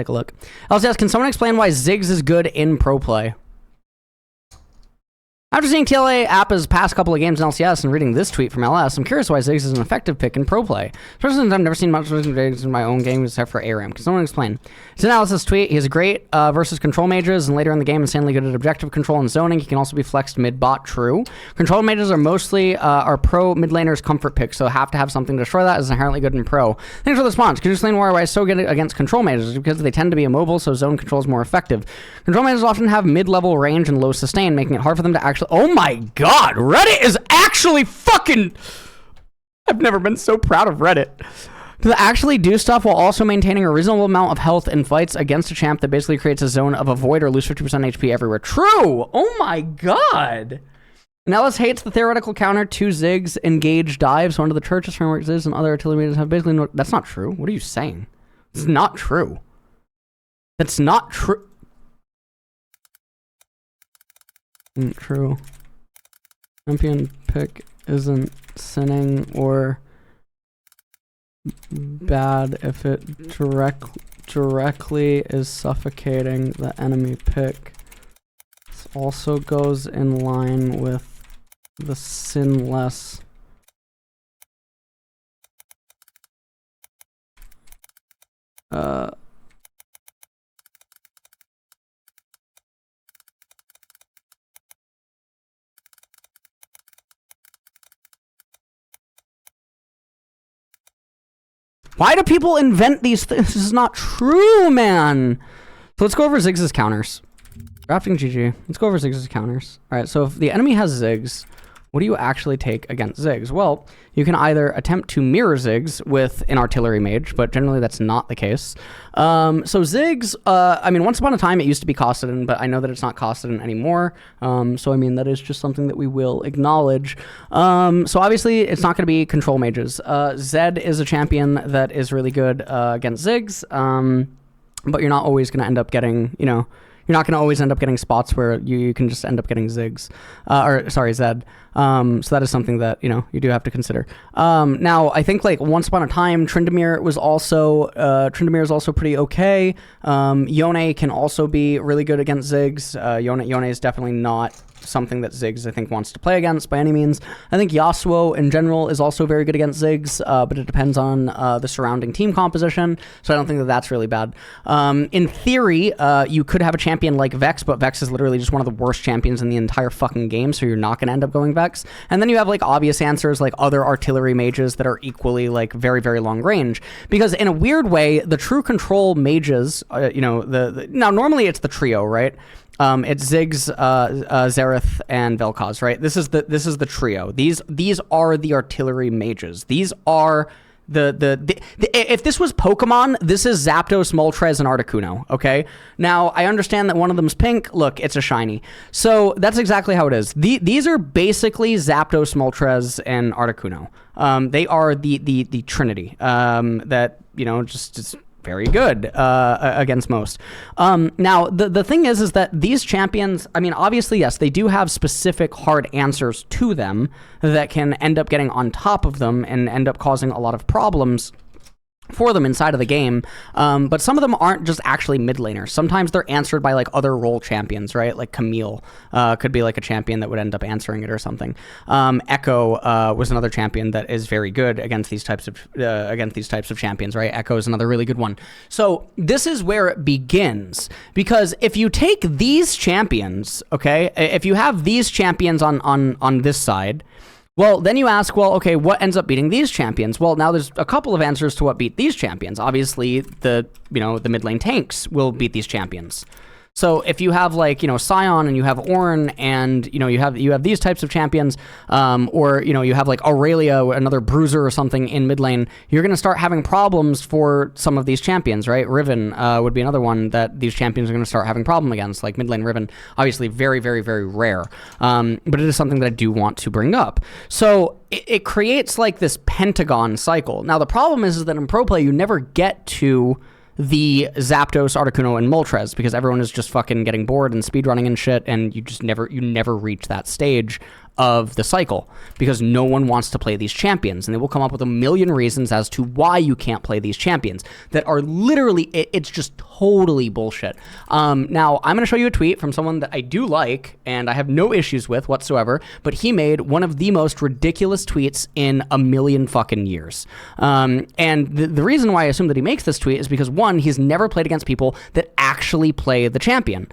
Take a look. LCS, can someone explain why Ziggs is good in pro play? After seeing TLA Appa's past couple of games in LCS and reading this tweet from LS, I'm curious why Ziggs is an effective pick in pro play. Especially since I've never seen much of Ziggs in my own game except for ARAM. Can someone explain? It's an analysis tweet. He is great versus control mages, and later in the game insanely good at objective control and zoning. He can also be flexed mid-bot, true. Control mages are mostly our pro mid laners comfort picks, so have to have something to destroy that is inherently good in pro. Thanks for the response. Could you explain why it's so good against control mages? Because they tend to be immobile, so zone control is more effective. Control mages often have mid-level range and low sustain, making it hard for them to actually... Oh my God, Reddit is actually fucking... I've never been so proud of Reddit. To actually do stuff while also maintaining a reasonable amount of health in fights against a champ that basically creates a zone of avoid or lose 50% HP everywhere. True! Oh my God! Now let's hates the theoretical counter to Ziggs engage dives. One of the churches frameworks is and other artillery meters have basically no... That's not true. What are you saying? It's not true. That's not true. True. Champion pick isn't sinning or bad if it directly is suffocating the enemy pick. This also goes in line with the sinless Why do people invent these things? This is not true, man. So let's go over Ziggs' counters. Drafting GG. Let's go over Ziggs' counters. All right, so if the enemy has Ziggs, what do you actually take against Ziggs? Well, you can either attempt to mirror Ziggs with an artillery mage, but generally that's not the case. So Ziggs, I mean, once upon a time it used to be costed, but I know that it's not costed anymore. So I mean, that is just something that we will acknowledge. So obviously it's not going to be control mages. Zed is a champion that is really good against Ziggs, but you're not always going to end up getting, you know, you're not going to always end up getting spots where you can just end up getting Ziggs, Zed. So that is something that, you know, you do have to consider. Now, I think like once upon a time, Tryndamere is also pretty okay. Yone can also be really good against Ziggs. Yone is definitely not something that Ziggs, I think, wants to play against by any means. I think Yasuo in general is also very good against Ziggs, but it depends on the surrounding team composition, so I don't think that that's really bad. In theory, you could have a champion like Vex, but Vex is literally just one of the worst champions in the entire fucking game, so you're not going to end up going Vex. And then you have like obvious answers like other artillery mages that are equally like very, very long range, because in a weird way, the true control mages, you know, now normally it's the trio, right? It's Ziggs, Xerath, and Vel'Koz, right? This is the trio. These are the artillery mages. These are if this was Pokemon, this is Zapdos, Moltres, and Articuno, okay? Now, I understand that one of them's pink. Look, it's a shiny. So that's exactly how it is. These are basically Zapdos, Moltres, and Articuno. They are the Trinity that, you know, just very good against most. Now, the thing is that these champions, I mean, obviously, yes, they do have specific hard answers to them that can end up getting on top of them and end up causing a lot of problems for them inside of the game, but some of them aren't just actually mid laners. Sometimes they're answered by like other role champions, right? Like Camille could be like a champion that would end up answering it or something. Echo was another champion that is very good against these types of champions, right? Echo is another really good one. So this is where it begins, because if you take these champions, okay, if you have these champions on this side, well, then you ask, well, okay, what ends up beating these champions? Well, now there's a couple of answers to what beat these champions. Obviously, the mid lane tanks will beat these champions. So if you have like, you know, Scion and you have Ornn and, you know, you have these types of champions, or, you know, you have like Aurelia, another bruiser or something in mid lane, you're going to start having problems for some of these champions, right? Riven would be another one that these champions are going to start having problem against, like mid lane Riven. Obviously very, very, very rare. But it is something that I do want to bring up. So it creates like this pentagon cycle. Now the problem is that in pro play, you never get to the Zapdos, Articuno, and Moltres because everyone is just fucking getting bored and speedrunning and shit, and you never reach that stage of the cycle because no one wants to play these champions, and they will come up with a million reasons as to why you can't play these champions that are literally, it's just totally bullshit. Now, I'm going to show you a tweet from someone that I do like and I have no issues with whatsoever, but he made one of the most ridiculous tweets in a million fucking years. And the reason why I assume that he makes this tweet is because, one, he's never played against people that actually play the champion.